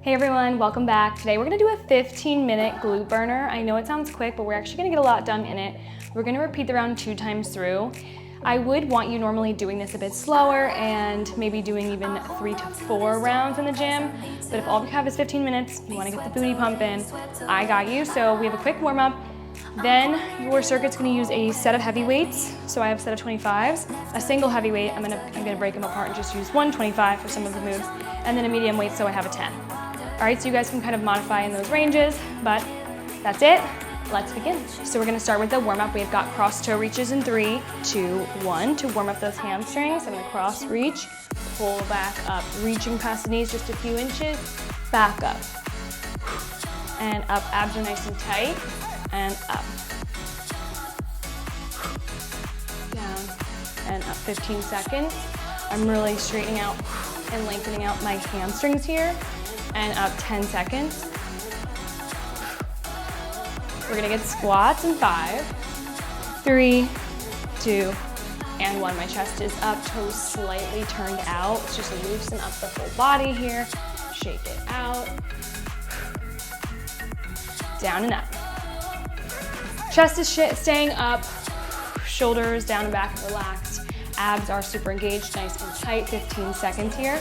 Hey everyone, welcome back. Today we're gonna do a 15-minute glute burner. I know it sounds quick, but we're actually gonna get a lot done in it. We're gonna repeat the round 2 times through. I would want you normally doing this a bit slower and maybe doing even 3 to 4 rounds in the gym. But if all we have is 15 minutes, you wanna get the booty pumping, I got you. So we have a quick warm up. Then your circuit's gonna use a set of heavy weights. So I have a set of 25s, a single heavy weight. I'm gonna break them apart and just use one 25 for some of the moves, and then a medium weight, so I have a 10. All right, so you guys can kind of modify in those ranges, but that's it. Let's begin. So we're gonna start with the warm up. We've got cross toe reaches in 3, 2, 1 to warm up those hamstrings. I'm gonna cross reach, pull back up, reaching past the knees just a few inches, back up, and up. Abs are nice and tight, and up, down, and up. 15 seconds. I'm really straightening out and lengthening out my hamstrings here. And up. 10 seconds. We're gonna get squats in 5, 3, 2, and 1. My chest is up, toes slightly turned out. Just loosen up the whole body here. Shake it out. Down and up. Chest is staying up, shoulders down and back and relaxed. Abs are super engaged, nice and tight. 15 seconds here.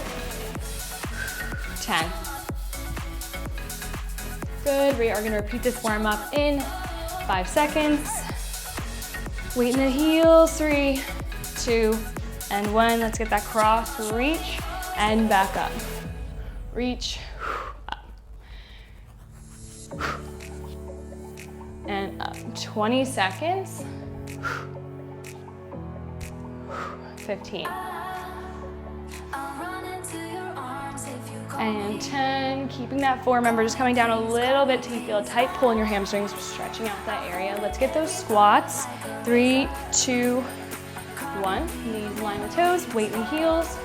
10. Good, we are gonna repeat this warm up in 5 seconds. Weight in the heels, 3, 2, and 1. Let's get that cross reach and back up. Reach, up. And up. 20 seconds. 15. And 10, keeping that form. Remember, just coming down a little bit till you feel a tight pull in your hamstrings, stretching out that area. Let's get those squats. 3, 2, 1. Knees line with toes, weight in the heels.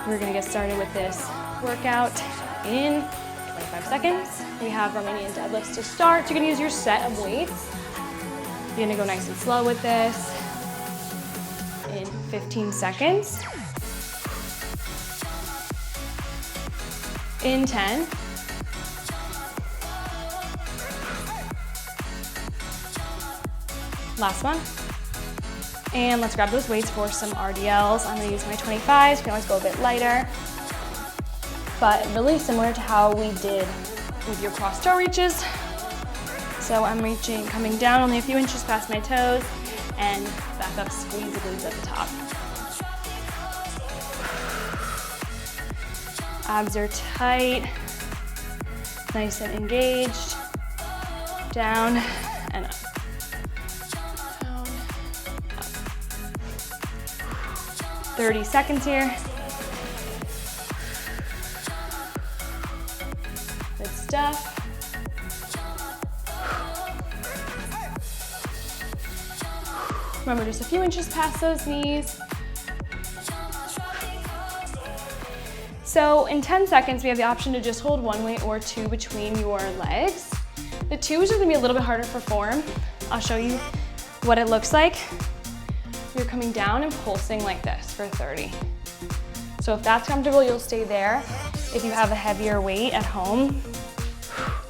We're gonna get started with this workout in 25 seconds. We have Romanian deadlifts to start. You're gonna use your set of weights. You're gonna go nice and slow with this in 15 seconds. In 10. Last one. And let's grab those weights for some RDLs. I'm gonna use my 25s. You can always go a bit lighter. But really similar to how we did with your cross toe reaches. So I'm reaching, coming down only a few inches past my toes and back up, squeeze the glutes at the top. Abs are tight, nice and engaged. Down and up. Down, up. 30 seconds here. Good stuff. Remember, just a few inches past those knees. So in 10 seconds, we have the option to just hold 1 weight or 2 between your legs. The 2s are gonna be a little bit harder for form. I'll show you what it looks like. You're coming down and pulsing like this for 30. So if that's comfortable, you'll stay there. If you have a heavier weight at home,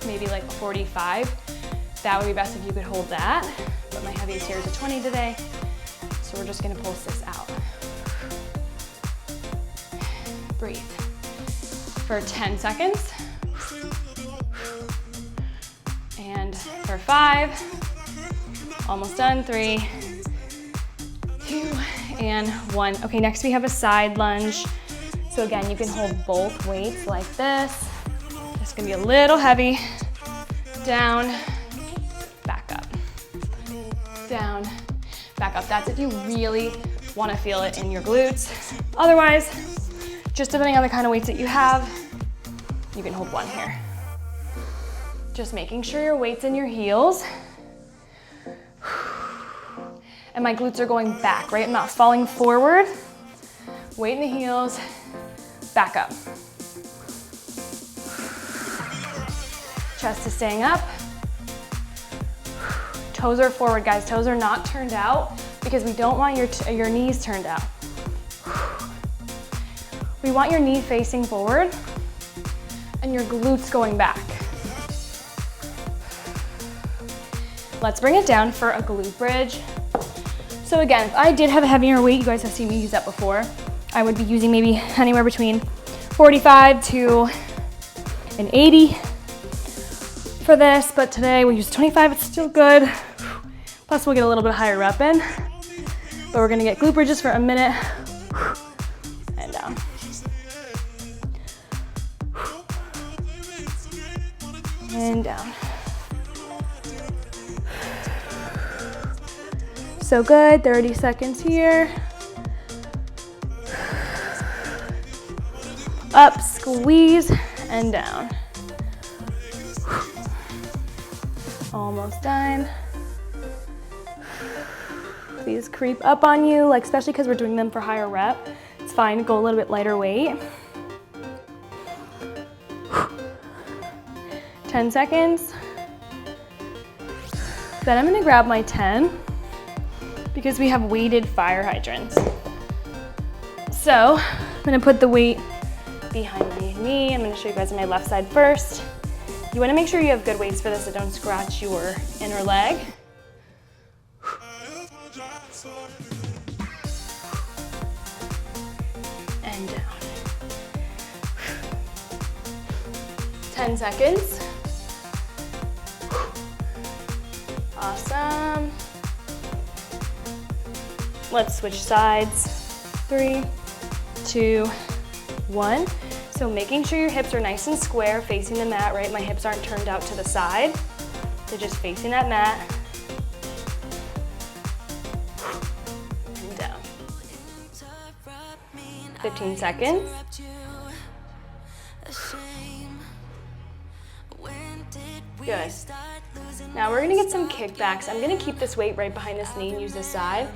maybe like 45, that would be best if you could hold that. But my heaviest here is a 20 today. So we're just gonna pulse this out. Breathe. For 10 seconds. And for 5. Almost done. 3, 2, and 1. Okay, next we have a side lunge. So again, you can hold both weights like this. It's gonna be a little heavy. Down, back up. Down, back up. That's if you really wanna feel it in your glutes. Otherwise, just depending on the kind of weights that you have, you can hold 1 here. Just making sure your weight's in your heels. And my glutes are going back, right? I'm not falling forward. Weight in the heels, back up. Chest is staying up. Toes are forward, guys. Toes are not turned out because we don't want your knees turned out. We want your knee facing forward and your glutes going back. Let's bring it down for a glute bridge. So again, if I did have a heavier weight, you guys have seen me use that before, I would be using maybe anywhere between 45 to an 80 for this, but today we use 25, it's still good. Plus we'll get a little bit higher rep in, but we're gonna get glute bridges for a minute and down. And down. So good, 30 seconds here. Up, squeeze, and down. Almost done. These creep up on you, like especially because we're doing them for higher rep. It's fine to go a little bit lighter weight. 10 seconds. Then I'm gonna grab my 10 because we have weighted fire hydrants. So I'm gonna put the weight behind my knee. I'm gonna show you guys on my left side first. You wanna make sure you have good weights for this so don't scratch your inner leg. And down. 10 seconds. Awesome. Let's switch sides. 3, 2, 1. So making sure your hips are nice and square, facing the mat, right? My hips aren't turned out to the side. They're just facing that mat. And down. 15 seconds. Good. Now we're gonna get some kickbacks. I'm gonna keep this weight right behind this knee and use this side.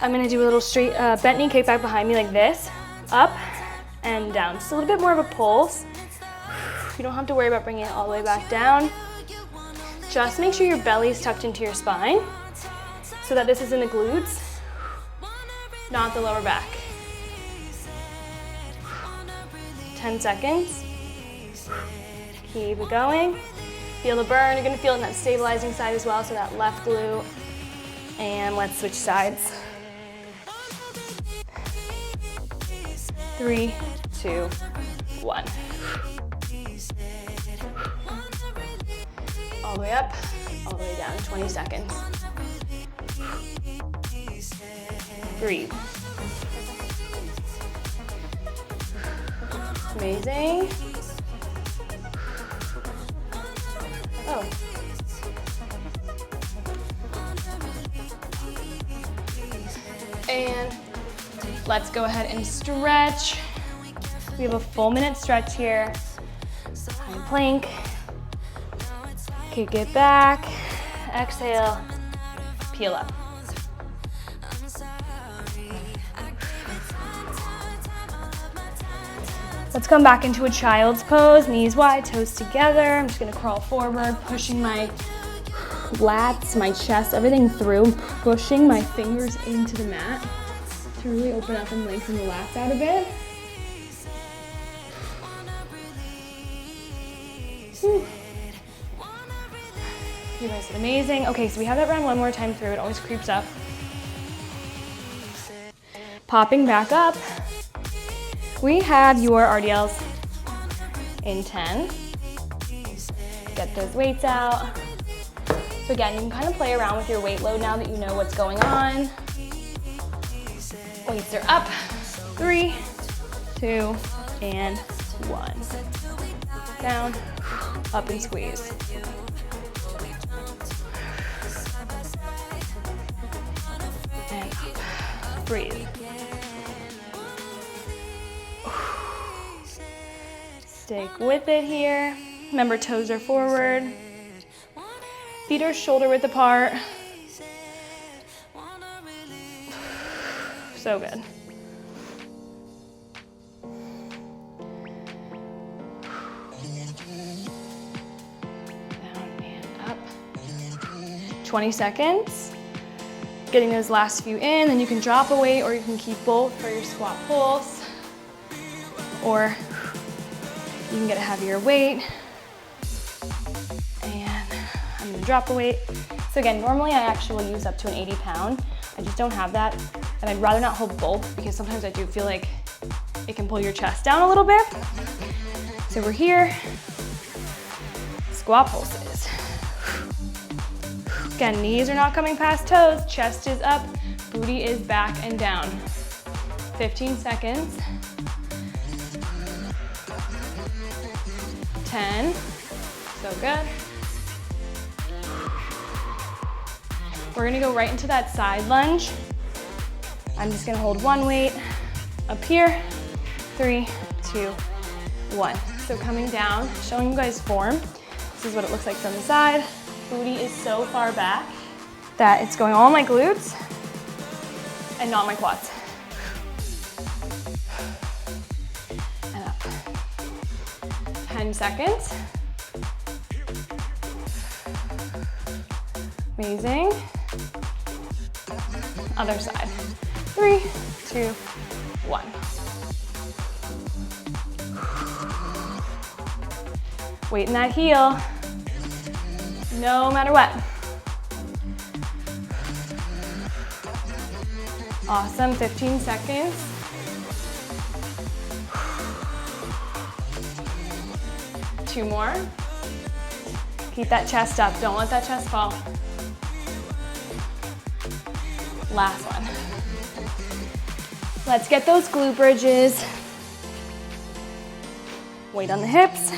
I'm gonna do a little straight bent knee kickback behind me like this, up and down. Just a little bit more of a pulse. You don't have to worry about bringing it all the way back down. Just make sure your belly is tucked into your spine so that this is in the glutes, not the lower back. 10 seconds. Keep it going. Feel the burn. You're gonna feel it in that stabilizing side as well, so that left glute. And let's switch sides. 3, 2, 1. All the way up, all the way down, 20 seconds. Breathe. Amazing. Oh. And let's go ahead and stretch. We have a full minute stretch here. High plank. Kick it back. Exhale. Peel up. Let's come back into a child's pose, knees wide, toes together. I'm just gonna crawl forward, pushing my lats, my chest, everything through, pushing my fingers into the mat to really open up and lengthen the lats out a bit. You guys did amazing. Okay, so we have that round one more time through. It always creeps up. Popping back up. We have your RDLs in 10. Get those weights out. So again, you can kind of play around with your weight load now that you know what's going on. Weights are up. 3, 2, and 1. Down, up and squeeze. And up. Breathe. Stick with it here. Remember, toes are forward. Feet are shoulder width apart. So good. Down and up. 20 seconds. Getting those last few in, then you can drop a weight or you can keep both for your squat pulse. Or You can get a heavier weight. And I'm gonna drop the weight. So again, normally I actually will use up to an 80 pound. I just don't have that. And I'd rather not hold both because sometimes I do feel like it can pull your chest down a little bit. So we're here, squat pulses. Again, knees are not coming past toes, chest is up, booty is back and down. 15 seconds. 10, so good. We're gonna go right into that side lunge. I'm just gonna hold one weight up here. 3, 2, 1. So coming down, showing you guys form. This is what it looks like from the side. Booty is so far back that it's going all my glutes and not my quads. And up. 10 seconds. Amazing. Other side. 3, 2, 1. Weight in that heel, no matter what. Awesome, 15 seconds. Two more. Keep that chest up, don't let that chest fall. Last one. Let's get those glute bridges. Weight on the hips.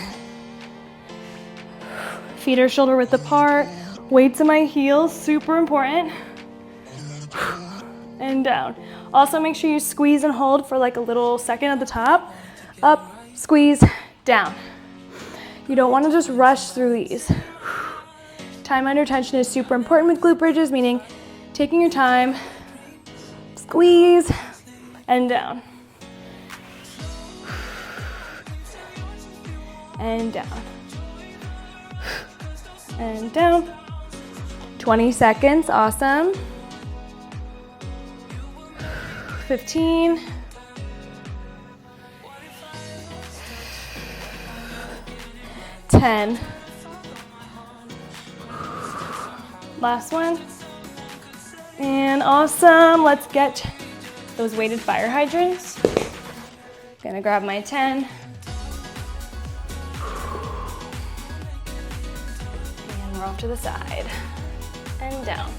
Feet are shoulder width apart. Weights in my heels, super important. And down. Also make sure you squeeze and hold for like a little second at the top. Up, squeeze, down. You don't want to just rush through these. Time under tension is super important with glute bridges, meaning taking your time, squeeze, and down. And down. And down. 20 seconds, awesome. 15. 10. Last one. And awesome, let's get those weighted fire hydrants. Gonna grab my 10. And we're off to the side. And down.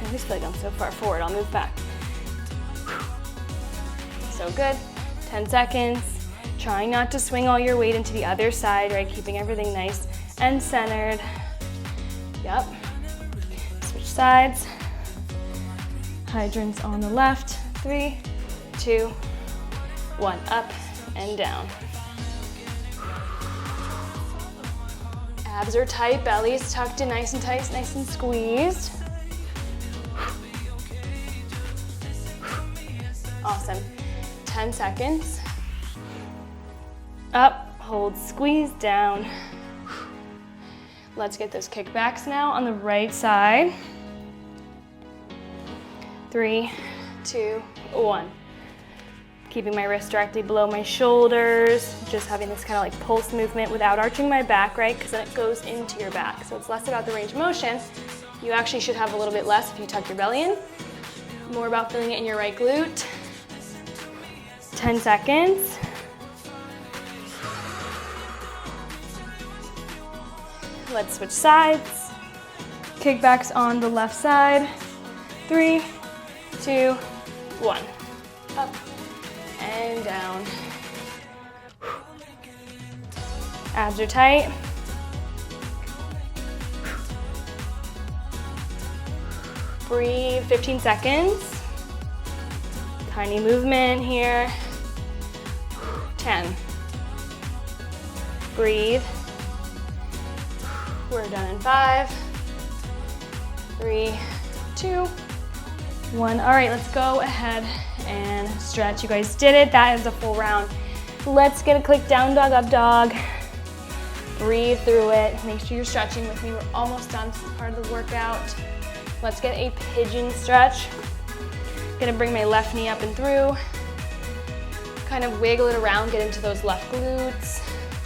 I just feel like I'm so far forward, I'll move back. So good, 10 seconds. Trying not to swing all your weight into the other side, right? Keeping everything nice and centered. Yep. Switch sides. Hydrants on the left. 3, 2, 1. Up and down. Abs are tight, belly is tucked in nice and tight, nice and squeezed. Awesome. 10 seconds. Up, hold, squeeze, down. Let's get those kickbacks now on the right side. 3, 2, 1. Keeping my wrist directly below my shoulders, just having this kind of like pulse movement without arching my back, right? Because then it goes into your back. So it's less about the range of motion. You actually should have a little bit less if you tuck your belly in. More about feeling it in your right glute. 10 seconds. Let's switch sides. Kickbacks on the left side. 3, 2, 1. Up and down. Abs are tight. Breathe, 15 seconds. Tiny movement here. 10. Breathe. We're done in 5, 3, 2, 1. All right, let's go ahead and stretch. You guys did it. That is a full round. Let's get a quick down dog, up dog. Breathe through it. Make sure you're stretching with me. We're almost done. This is part of the workout. Let's get a pigeon stretch. Gonna bring my left knee up and through. kind of wiggle it around, get into those left glutes.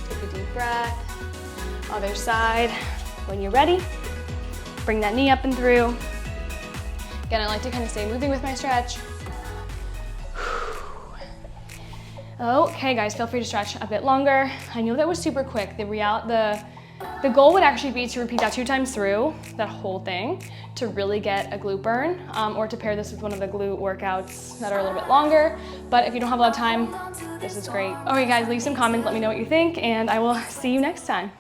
Take a deep breath. Other side. When you're ready, bring that knee up and through. Again, I like to kind of stay moving with my stretch. Okay, guys, feel free to stretch a bit longer. I know that was super quick. The goal would actually be to repeat that 2 times through, that whole thing, to really get a glute burn, or to pair this with one of the glute workouts that are a little bit longer. But if you don't have a lot of time, this is great. Okay, guys, leave some comments, let me know what you think, and I will see you next time.